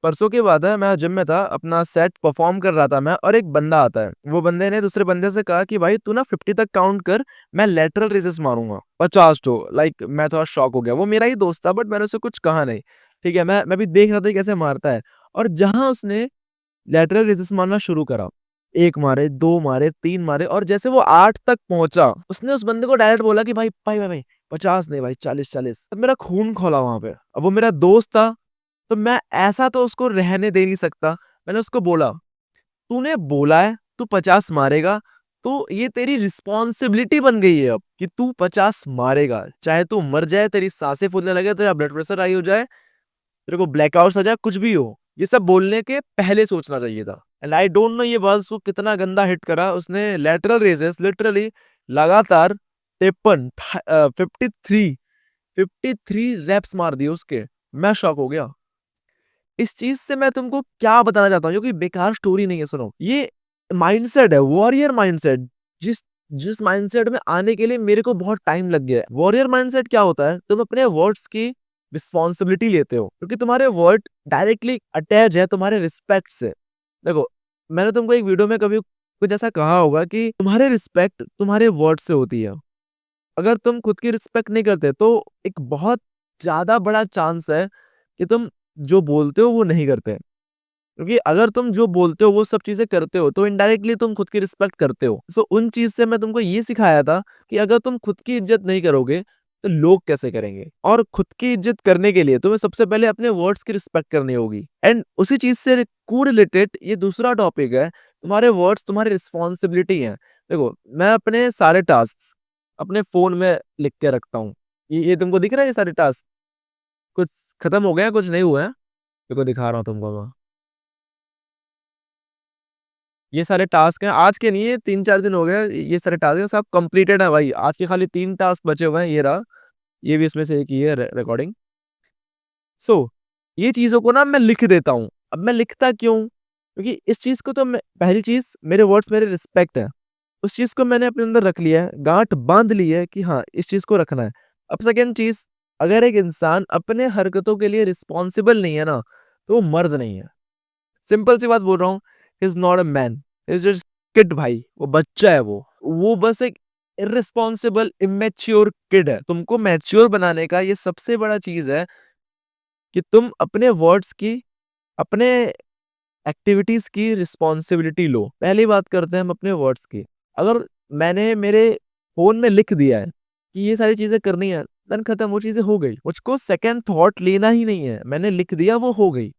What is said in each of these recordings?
परसों की बात है, मैं जिम में था, अपना सेट परफॉर्म कर रहा था मैं, और एक बंदा आता है। वो बंदे ने दूसरे बंदे से कहा कि भाई तू ना 50 तक काउंट कर, मैं लेटरल रेजेस मारूंगा 50 तो। लाइक मैं थोड़ा शॉक हो गया। वो मेरा ही दोस्त था, बट मैंने उसे कुछ कहा नहीं। ठीक है, मैं भी देख रहा था कि कैसे मारता है। और जहां उसने लेटरल रेजिस मारना शुरू करा, एक मारे, दो मारे, तीन मारे, और जैसे वो 8 तक पहुंचा, उसने उस बंदे को डायरेक्ट बोला कि भाई भाई भाई भाई 50 नहीं भाई, 40 40। अब मेरा खून खोला वहां पे। अब वो मेरा दोस्त था, तो मैं ऐसा तो उसको रहने दे नहीं सकता। मैंने उसको बोला, तूने बोला है तू 50 मारेगा, तो ये तेरी रिस्पॉन्सिबिलिटी बन गई है अब कि तू 50 मारेगा, चाहे तू मर जाए, तेरी सांसें फूलने लगे, तेरा ब्लड प्रेशर हाई हो जाए, तेरे को ब्लैकआउट्स आ जाए, कुछ भी हो। ये सब बोलने के पहले सोचना चाहिए था। एंड आई डोंट नो ये बात उसको कितना गंदा हिट करा। उसने लेटरल रेजेस लिटरली लगातार 53 53 रेप्स मार दिए उसके। मैं शॉक हो गया। इस चीज से मैं तुमको क्या बताना चाहता हूँ, जो कि बेकार स्टोरी नहीं है, सुनो। ये माइंडसेट है, वॉरियर माइंडसेट। जिस जिस माइंडसेट में आने के लिए मेरे को बहुत टाइम लग गया है। वॉरियर माइंडसेट क्या होता है? तुम अपने वर्ड्स की रिस्पॉन्सिबिलिटी लेते हो, क्योंकि तुम्हारे वर्ड डायरेक्टली अटैच है तुम्हारे रिस्पेक्ट से। देखो, मैंने तुमको एक वीडियो में कभी कुछ ऐसा कहा होगा कि तुम्हारे रिस्पेक्ट तुम्हारे वर्ड से होती है। अगर तुम खुद की रिस्पेक्ट नहीं करते, तो एक बहुत ज्यादा बड़ा चांस है कि तुम जो बोलते हो वो नहीं करते। क्योंकि अगर तुम जो बोलते हो वो सब चीजें करते हो, तो इनडायरेक्टली तुम खुद की रिस्पेक्ट करते हो। सो उन चीज से मैं तुमको ये सिखाया था कि अगर तुम खुद की इज्जत नहीं करोगे, तो लोग कैसे करेंगे? और खुद की इज्जत करने के लिए तुम्हें सबसे पहले अपने वर्ड्स की रिस्पेक्ट करनी होगी। एंड उसी चीज से को रिलेटेड ये दूसरा टॉपिक है, तुम्हारे वर्ड्स तुम्हारी रिस्पॉन्सिबिलिटी है। देखो, मैं अपने सारे टास्क अपने फोन में लिख के रखता हूँ। ये तुमको दिख रहा है? ये सारे टास्क कुछ खत्म हो गए हैं, कुछ नहीं हुआ है। देखो, दिखा रहा हूँ तुमको मैं। ये सारे टास्क हैं, आज के नहीं है, 3 4 दिन हो गए। ये सारे टास्क हैं, सब कंप्लीटेड है भाई। आज के खाली 3 टास्क बचे हुए हैं। ये रहा, ये भी इसमें से एक ही है, रिकॉर्डिंग। सो ये चीजों को ना मैं लिख देता हूँ। अब मैं लिखता क्यों? क्योंकि इस चीज को तो मैं, पहली चीज, मेरे वर्ड्स मेरे रिस्पेक्ट है। उस चीज को मैंने अपने अंदर रख लिया है, गांठ बांध ली है कि हाँ, इस चीज को रखना है। अब सेकेंड चीज, अगर एक इंसान अपने हरकतों के लिए रिस्पॉन्सिबल नहीं है ना, तो वो मर्द नहीं है। सिंपल सी बात बोल रहा हूँ। Is not a man, is just kid भाई। वो बच्चा है। वो बस एक इररिस्पॉन्सिबल इमेच्योर किड है। तुमको मैच्योर बनाने का ये सबसे बड़ा चीज है कि तुम अपने वर्ड्स की, अपने एक्टिविटीज की रिस्पॉन्सिबिलिटी लो। पहली बात करते हैं हम अपने वर्ड्स की। अगर मैंने मेरे फोन में लिख दिया है कि ये सारी चीजें करनी है, देन खत्म, वो चीजें हो गई। मुझको सेकंड थॉट लेना ही नहीं है। मैंने लिख दिया, वो हो गई।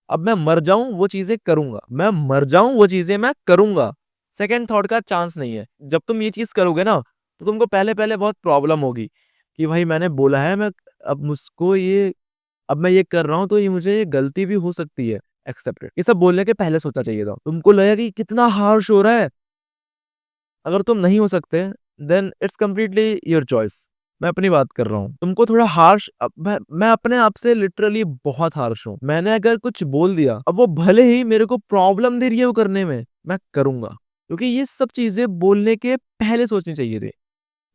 अब मैं मर जाऊं वो चीजें करूंगा, मैं मर जाऊं वो चीजें मैं करूंगा। सेकंड थॉट का चांस नहीं है। जब तुम ये चीज करोगे ना, तो तुमको पहले पहले बहुत प्रॉब्लम होगी कि भाई मैंने बोला है, मैं अब मुझको ये, अब मैं ये कर रहा हूँ, तो ये मुझे ये गलती भी हो सकती है। एक्सेप्टेड। ये सब बोलने के पहले सोचना चाहिए था। तुमको लगा कि कितना हार्श हो रहा है। अगर तुम नहीं हो सकते, then it's completely your choice. मैं अपनी बात कर रहा हूँ। तुमको थोड़ा हार्श, मैं अपने आप से लिटरली बहुत हार्श हूँ। मैंने अगर कुछ बोल दिया, अब वो भले ही मेरे को प्रॉब्लम दे रही है वो करने में, मैं करूंगा। क्योंकि ये सब चीजें बोलने के पहले सोचनी चाहिए थी।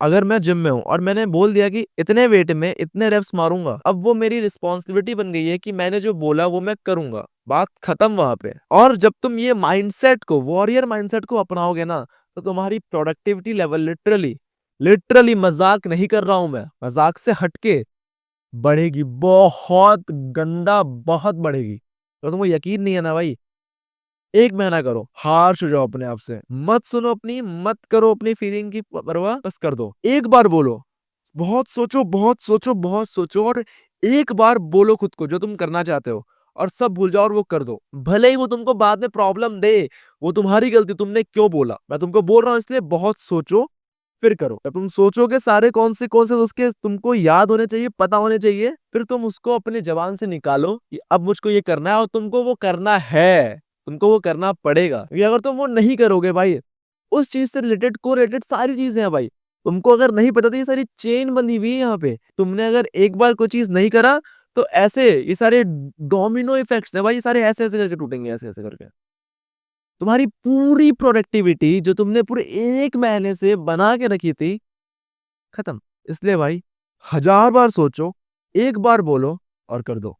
अगर मैं जिम में हूँ और मैंने बोल दिया कि इतने वेट में इतने रेप्स मारूंगा, अब वो मेरी रिस्पॉन्सिबिलिटी बन गई है कि मैंने जो बोला वो मैं करूंगा। बात खत्म वहां पे। और जब तुम ये माइंडसेट को, वॉरियर माइंडसेट को अपनाओगे ना, तो तुम्हारी प्रोडक्टिविटी लेवल लिटरली, लिटरली मजाक नहीं कर रहा हूं मैं, मजाक से हटके बढ़ेगी। बहुत गंदा, बहुत बढ़ेगी। तो तुमको यकीन नहीं है ना भाई, 1 महीना करो, हार्श हो जाओ अपने आप से, मत सुनो अपनी, मत करो अपनी फीलिंग की परवाह, बस कर दो। एक बार बोलो, बहुत सोचो, बहुत सोचो, बहुत सोचो, और एक बार बोलो खुद को जो तुम करना चाहते हो, और सब भूल जाओ और वो कर दो। भले ही वो तुमको बाद में प्रॉब्लम दे, वो तुम्हारी गलती, तुमने क्यों बोला। मैं तुमको बोल रहा हूँ इसलिए बहुत सोचो, फिर करो। जब तुम सोचोगे, सारे कौन से उसके तुमको याद होने चाहिए, पता होने चाहिए, फिर तुम उसको अपने जबान से निकालो कि अब मुझको ये करना है, और तुमको वो करना है, तुमको वो करना पड़ेगा। क्योंकि अगर तुम वो नहीं करोगे भाई, उस चीज से रिलेटेड, को रिलेटेड सारी चीजें हैं भाई। तुमको अगर नहीं पता, तो ये सारी चेन बंधी हुई है यहाँ पे। तुमने अगर एक बार कोई चीज नहीं करा, तो ऐसे ये सारे डोमिनो इफेक्ट्स हैं भाई। ये सारे ऐसे ऐसे करके टूटेंगे, ऐसे ऐसे करके। तुम्हारी पूरी प्रोडक्टिविटी जो तुमने पूरे 1 महीने से बना के रखी थी, खत्म। इसलिए भाई, 1000 बार सोचो, एक बार बोलो, और कर दो।